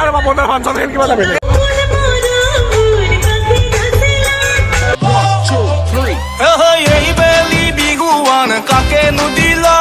আৰু বাপনৰ ফাংচন খেল কিবা লাগে এই বেলি বিহুৱান কাকে নুদিলা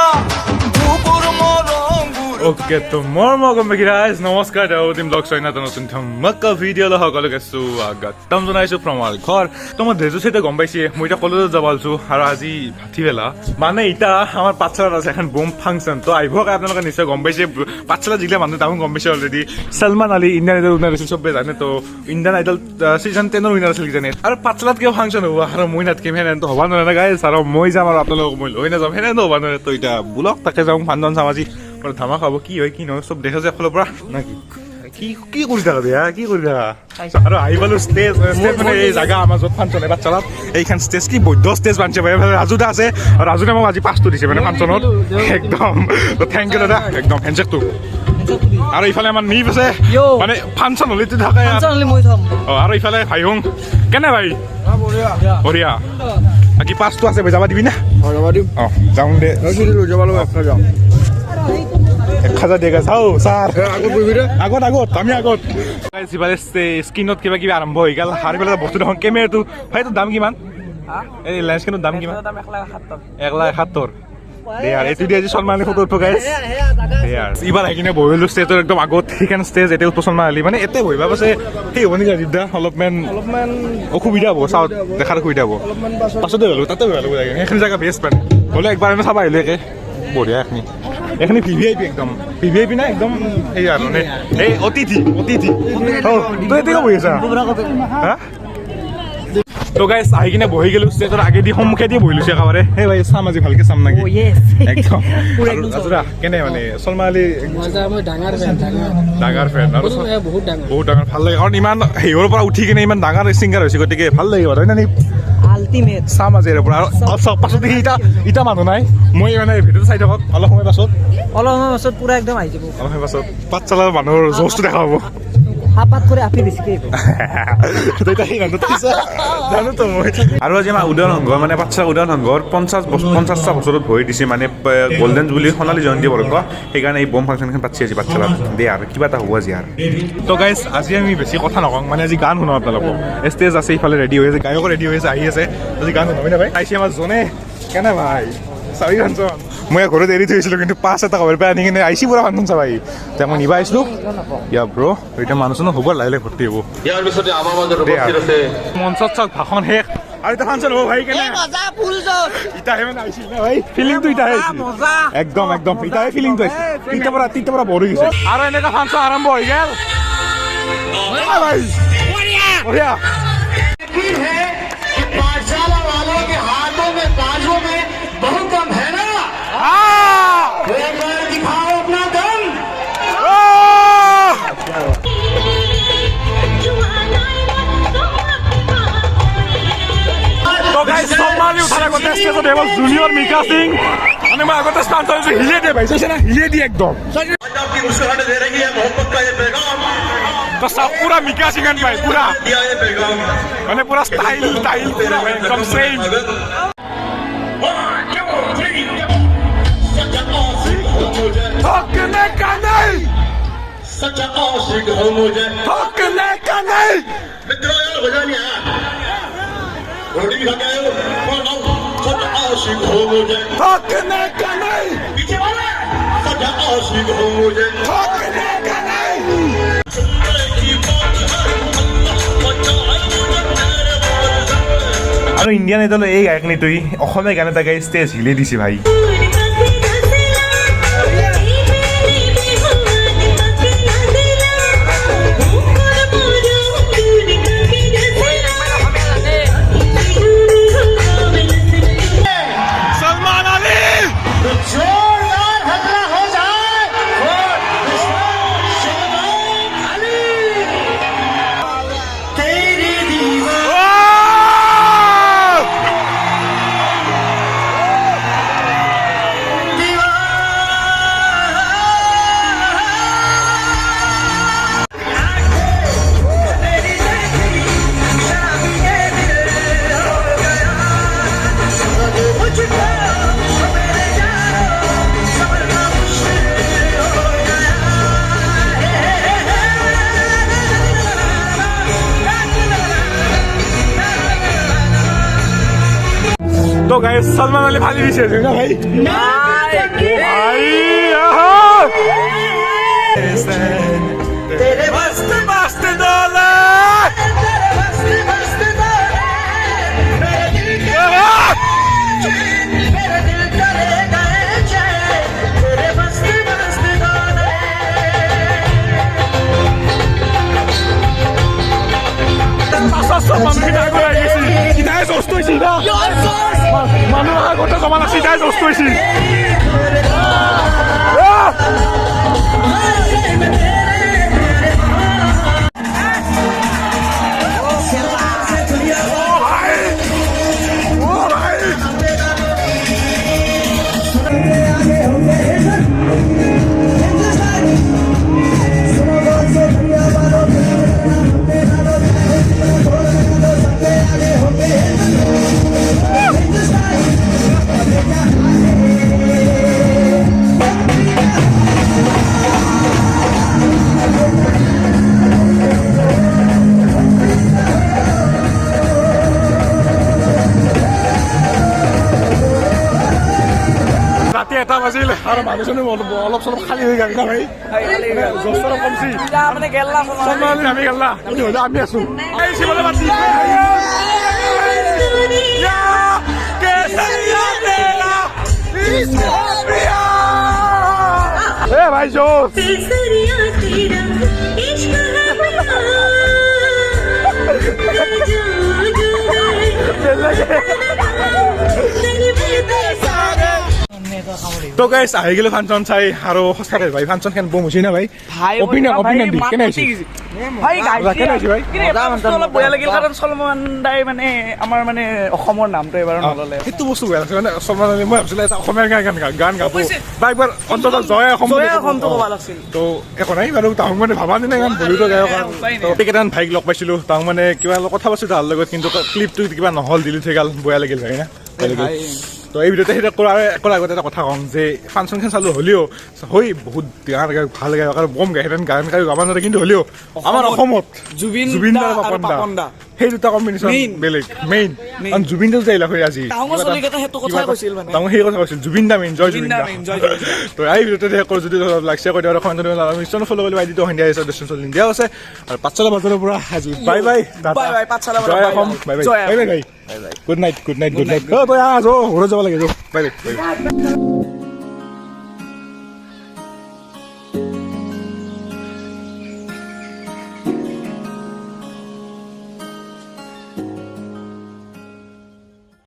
ओके तो मोर मगम गाइस नमस्कार दाउदिम ब्लग सैना त नतुन धमक्का भिडिओ ल हकलके स्वागतम जनाइछु फ्रम आवर घर त म धेजु छै त गम पाइছে মই এটা কলেজত যাবালছো আৰু আজি ভাতিবেলা মানে এটা আমাৰ পাঠশালাত আছে এখন বম ফাংচন তো আইভক আপোনালোকে নিশ্চয় গম পাইছে পাঠশালা জিলা মানুহ তামো গম পাইছে already Salman Ali Indian idol winner আছিল সবে জানে তো ইন্ডিয়ান আইডল সিজন 10 ৰ উইনাৰ আছিল জানে আৰু পাঠশালাত কিয় ফাংচন হ'ব আৰু মই নাত কেম হেন তো হবা নৰে গাইস আৰু মই যাম আৰু আপোনালোক মই লৈ না যাম হেন তো হবা নৰে তো এটা ব্লগ তাকে যাম ফাংচন সামাজি और धामा खाबो की होय की न सब देखा যায় ফলৰ পৰা নাকি কি কি কৰি থাকা দিয়া কি কৰি থাকা আৰু আইবালো স্টেজ মানে এই জায়গা আমাৰ যত ফাংচন এবাৰ চলাত এইখান স্টেজ কি বৈধ স্টেজ বানছে ভাই ৰাজুদা আছে আৰু ৰাজুদা মোক আজি পাঁচটো দিছে মানে ফাংচনত একদম তো থ্যাংক ইউ দাদা একদম হ্যান্ডশেক তো আৰু ইফালে আমাৰ নিভ আছে মানে ফাংচন হলিতে থাকে ফাংচন হলি মই থম আৰু ইফালে ভাইহং কেনে ভাই বঢ়িয়া বঢ়িয়া বাকি পাঁচটো আছে যাবা দিবি না যাবা দিম যাওঁ দে যাবা লগ একটা যাওঁ খাজা দেখা চাও স্যার আগত আগত আমি আগত সিবালে স্ক্রিনত কিবা কিবা আৰম্ভ হৈ গেল হাৰি পেলাই বস্তু দেখোন কেমেৰাটো ভাইটো দাম কিমান এই লেন্স কিনো দাম কিমান 1,70,000 यार एतु दिया जी सलमान फोटो उठो गाइस यार इबार आइकिने बहिलो स्टेजर एकदम আগত ঠিকান স্টেজ এতে সলমান আলী মানে এতে বহিবা পাছে সেই হবনি জিদা অলপমান অসুবিধা হ'ব চাও দেখাৰ সুবিধা হ'ব পাছতে হলো তাতে হলো এখন জায়গা বেস্ট পান বলে একবাৰ আমি চাবা আহিলে বঢ়িয়া এখনি ভিভিআইপি একদম ভিভিআইপি না একদম এই আর মানে এই অতিথি তো এতে কই আছা হ্যাঁ তো গাইস আহি কিনে বহি গেলো স্টেজৰ আগেদি সম্মুখে দি বহিলছে একেবাৰে হে ভাই চাম আজি ভালকে চাম নাকি ও ইয়েস একদম পুৰা আজৰা কেনে মানে সলমান আলী মজা মই ডাঙৰ ফেন আৰু বহুত ডাঙৰ ভাল লাগে কাৰণ ইমান হেইৰ পৰা উঠি কিনে ইমান ডাঙৰ সিঙ্গাৰ হৈছে গতিকে ভাল লাগিব হয় না নি আলটিমেট চাম আজি এৰ পৰা আৰু পাছত ইটা মানুহ নাই মই মানে ভিডিঅ চাই থাকক অলপ সময় পাছত পুৰা একদম আহি যাব অলপ সময় পাছত পাঠশালাৰ মানুহৰ জোছটো দেখাব আপাত কৰে আপনি বেশি জানো তো মই আৰু আজি আমাৰ উদয়ন সংঘ মানে পাঠশালা উদয়ন সংঘৰ 50টা বছৰত ভৰি দিছে মানে গোল্ডেন জুবলি সোণালী জয়ন্তী বৰ্ষ সেইকাৰণে এই বম ফাংচনখন পাতিছে আজি পাঠশালাত দে আৰু কিবা এটা হ'ব আজি আৰু তো গাইস আজি আমি বেছি কথা নকওঁ মানে আজি গান শুনাও আপোনালোকক ষ্টেজ আছে ইফালে ৰেডি হৈ আছে গায়ক ৰেডি হৈ আছে আহি আছে আজি গান শুনাবি না ভাই আইছি আমাৰ জনে কেনে ভাই চাবি ফাংচন মই ঘৰত এৰি থৈছিলোঁ কিন্তু পাঁচ এটা খবৰ পাই আনি কিনে আইছি পুৰা ফাংচন চাবাই এতিয়া মই নিবা আহিছিলোঁ ইয়া ব্ৰ এতিয়া মানুহ চানুহ হ'ব লাহে লাহে ভৰ্তি হ'ব ইয়াৰ পিছতে আমাৰ মাজত উপস্থিত আছে মঞ্চত চাওক ভাষণ শেষ আৰু এটা ফাংচন হ'ব ভাই কেনে মজা ফুল জোৰ ইটাহে মানে আইছিল না ভাই ফিলিংটো ইটাহে মজা একদম ইটাহে ফিলিংটো আছে তিতা পৰা বঢ়ি গৈছে আৰু এনেকা ফাংচন আৰম্ভ হৈ গেল ভাই বঢ়িয়া यकीन है कि पाठशाला वालों के हाथों में बाजों में बहुत कम है ना एक बार दिखाओ अपना दम तो गाइस सम्मानले उठाले को टेस्ट तो देव जूनियर मिका सिंह अनि म आगो त स्पॉन्सर से हिले दे भाई छैन हिले दि एकदम पंजाब की मुस्कुराहट दे रही है मोहब्बत का ये पैगाम तो सब पूरा मिका सिंह भाई पूरा दिया ये पैगाम माने पूरा स्टाइल पूरा एकदम सेम थकने का नहीं सच्चा आशिक हो मुझे थकने का नहीं मित्रों यार बजा नहीं आया रोटी भी खा के आए हो सच्चा आशिक हो मुझे थकने का नहीं पीछे वाले सच्चा आशिक हो मुझे थकने का नहीं আৰু ইণ্ডিয়ান আইডল এই গায়কনিটোই অসমীয়া গান এটা গাই ষ্টেজ হিলে দিছে ভাই गाइस सलमान अली फाली दिसे हैन भाइ भाइ तेरे मस्त मस्त डोला तेरे मस्त मस्त डोला मेरे दिल के मेरे दिल करे गए चैन तेरे मस्त मस्त डोले पासा समान किना गराइ गेছি কিটাই জষ্ট হইছি না মানুহ আগতে জমা নাছি কিটাই জষ্ট হইছি এটা বাজিল আৰু মানুহজনে অলপ চলপ খালী হৈ গ'ল না ভাই জস্তৰ কমছি মানে গেল্লা সলমান আমি গেল্লা আমি হলে আমি আছো এই শিবলে বাতি ইয়া কেসরিয়া তেরা ইসমিয়া এ ভাই জো কেসরিয়া তেরা ইশক তো গাইস আহি গেল ফাংশন চাই আৰু সঁচাকে ভাই ফাংশন কেন বম হৈছে না ভাই অপিনিয়ন দি কেনে হৈছে ভাই গাইস কেনে হৈছে ভাই অলপ বয়া লাগিল কাৰণ সলমান দাই মানে আমাৰ মানে অসমৰ নামটো এবাৰ নললে সেইটো বস্তু বেয়া আছে মানে সলমান মই ভাবিছিলো এটা অসমীয়া গান গাব বা একবাৰ অন্তত জয় অসমটো ক'ব লাগিছিল তো একো নাই বাৰু তাহক মানে ভাবা নাই গান বলিউড গায়ক তো কেইটান ভাইক লগ পাইছিলো তাহক মানে কিবা কথা পাতিছো তাৰ লগত কিন্তু ক্লিপটো কিবা নহল ডিলিট হৈ গ'ল বয়া লাগিল ভাই না তো এই ভিডিওতে সেইটো কৰাৰ আগতে এটা কথা কওঁ যে ফাংচনখন চালো হ'লেও হয় বহুত ভাল গায় আৰু বম গায় হেঁতেন গান গাব নোৱাৰে কিন্তু হ'লেও আমাৰ অসমত জুবিন দা আৰু পাপন দা সেই দুটা কম্বিনেশ্যন বেলেগ মেইন কাৰণ জুবিন দা যাইলা হয় আজি সেই কথা কৈছিল জুবিন দা মেইন জয় জুবিন দা তো এই ভিডিওতে দেখো যদি লাইক শ্বেয়াৰ কৰি দিয়ক মিছন ফলো কৰি আইডিটো সন্ধিয়া আছে ডেষ্টিনেশ্যন ইণ্ডিয়া আছে আৰু পাঠশালা বাজাৰৰ পৰা আজি বাই বাই পাঠশালা জয় Assam bye bye bye good night অ তই আহ ঘৰত যাব লাগে বাই বাই